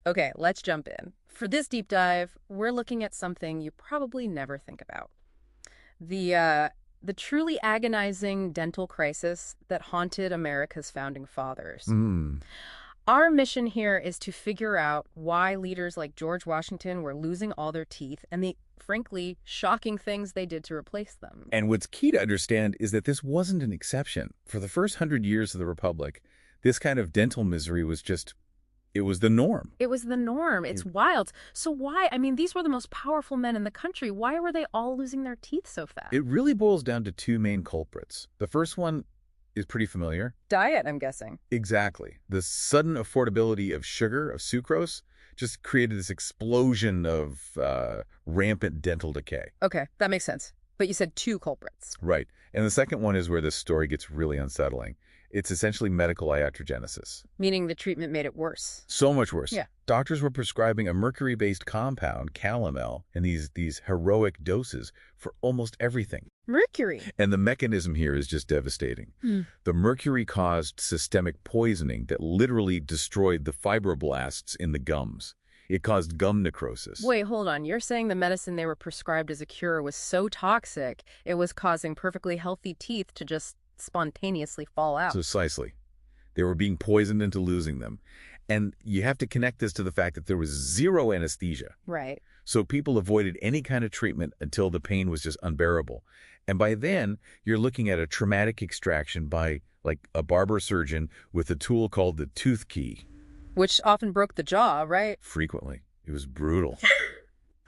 Okay, let's jump in. For this deep dive, we're looking at something you probably never think about. The truly agonizing dental crisis that haunted America's founding fathers. Hmm. Our mission here is to figure out why leaders like George Washington were losing all their teeth and the, frankly, shocking things they did to replace them. And what's key to understand is that this wasn't an exception. For the first 100 years of the Republic, this kind of dental misery was it was the norm. It was the norm. It's wild. So why? I mean, these were the most powerful men in the country. Why were they all losing their teeth so fast? It really boils down to two main culprits. The first one is pretty familiar. Diet, I'm guessing. Exactly. The sudden affordability of sugar, of sucrose, just created this explosion of rampant dental decay. Okay, that makes sense. But you said two culprits. Right. And the second one is where this story gets really unsettling. It's essentially medical iatrogenesis. Meaning the treatment made it worse. So much worse. Yeah. Doctors were prescribing a mercury-based compound, calomel, in these heroic doses for almost everything. Mercury. And the mechanism here is just devastating. The mercury caused systemic poisoning that literally destroyed the fibroblasts in the gums. It caused gum necrosis. Wait, hold on. You're saying the medicine they were prescribed as a cure was so toxic, it was causing perfectly healthy teeth to just spontaneously fall out. Precisely. They were being poisoned into losing them. And you have to connect this to the fact that there was zero anesthesia. Right. So people avoided any kind of treatment until the pain was just unbearable. And by then, you're looking at a traumatic extraction by, like, a barber surgeon with a tool called the tooth key. Which often broke the jaw, right? Frequently. It was brutal.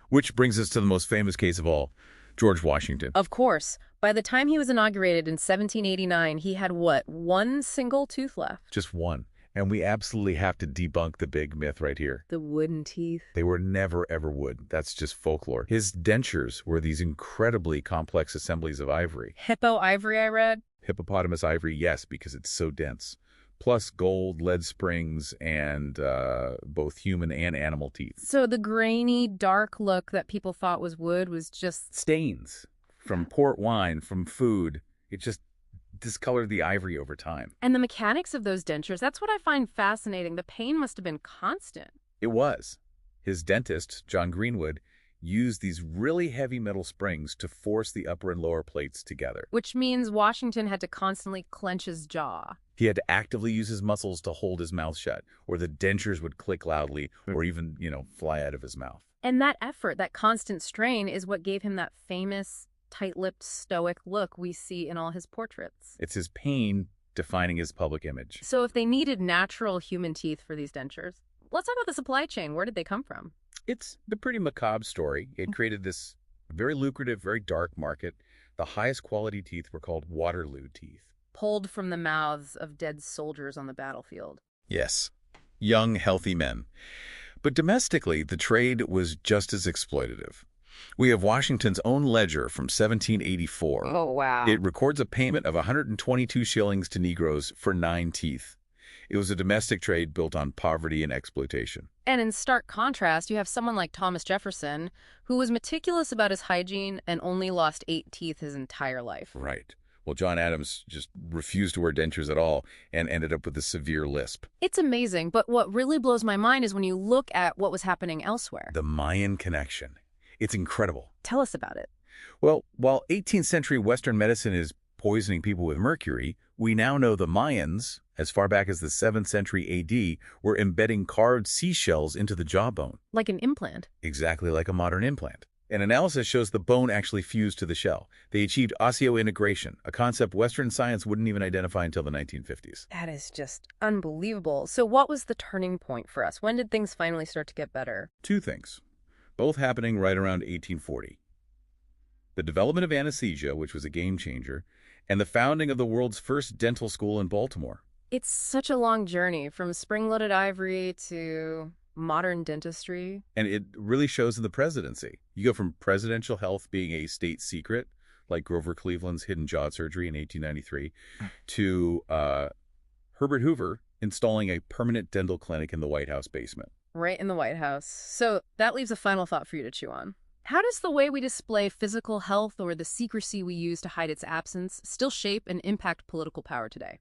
Which brings us to the most famous case of all, George Washington. Of course. By the time he was inaugurated in 1789, he had what, one single tooth left? Just one. And we absolutely have to debunk the big myth right here. The wooden teeth. They were never, ever wood. That's just folklore. His dentures were these incredibly complex assemblies of ivory. Hippo ivory, I read. Hippopotamus ivory, yes, because it's so dense. Plus gold, lead springs, and both human and animal teeth. So the grainy, dark look that people thought was wood was just... Stains from port wine, from food. It just discolored the ivory over time. And the mechanics of those dentures, that's what I find fascinating. The pain must have been constant. It was. His dentist, John Greenwood, used these really heavy metal springs to force the upper and lower plates together. Which means Washington had to constantly clench his jaw. He had to actively use his muscles to hold his mouth shut, or the dentures would click loudly, or even, fly out of his mouth. And that effort, that constant strain, is what gave him that famous, tight-lipped, stoic look we see in all his portraits. It's his pain defining his public image. So if they needed natural human teeth for these dentures, let's talk about the supply chain. Where did they come from? It's a pretty macabre story. It created this very lucrative, very dark market. The highest quality teeth were called Waterloo teeth. Pulled from the mouths of dead soldiers on the battlefield. Yes, young, healthy men. But domestically, the trade was just as exploitative. We have Washington's own ledger from 1784. Oh, wow. It records a payment of 122 shillings to Negroes for 9 teeth. It was a domestic trade built on poverty and exploitation. And in stark contrast, you have someone like Thomas Jefferson, who was meticulous about his hygiene and only lost 8 teeth his entire life. Right. Well, John Adams just refused to wear dentures at all and ended up with a severe lisp. It's amazing, but what really blows my mind is when you look at what was happening elsewhere. The Mayan connection. It's incredible. Tell us about it. Well, while 18th century Western medicine is poisoning people with mercury, we now know the Mayans, as far back as the 7th century AD, were embedding carved seashells into the jawbone. Like an implant. Exactly like a modern implant. An analysis shows the bone actually fused to the shell. They achieved osseointegration, a concept Western science wouldn't even identify until the 1950s. That is just unbelievable. So what was the turning point for us? When did things finally start to get better? 2 things, both happening right around 1840. The development of anesthesia, which was a game changer, and the founding of the world's first dental school in Baltimore. It's such a long journey from spring-loaded ivory to modern dentistry. And it really shows in the presidency. You go from presidential health being a state secret, like Grover Cleveland's hidden jaw surgery in 1893, to Herbert Hoover installing a permanent dental clinic in the White House basement. Right in the White House. So that leaves a final thought for you to chew on. How does the way we display physical health or the secrecy we use to hide its absence still shape and impact political power today?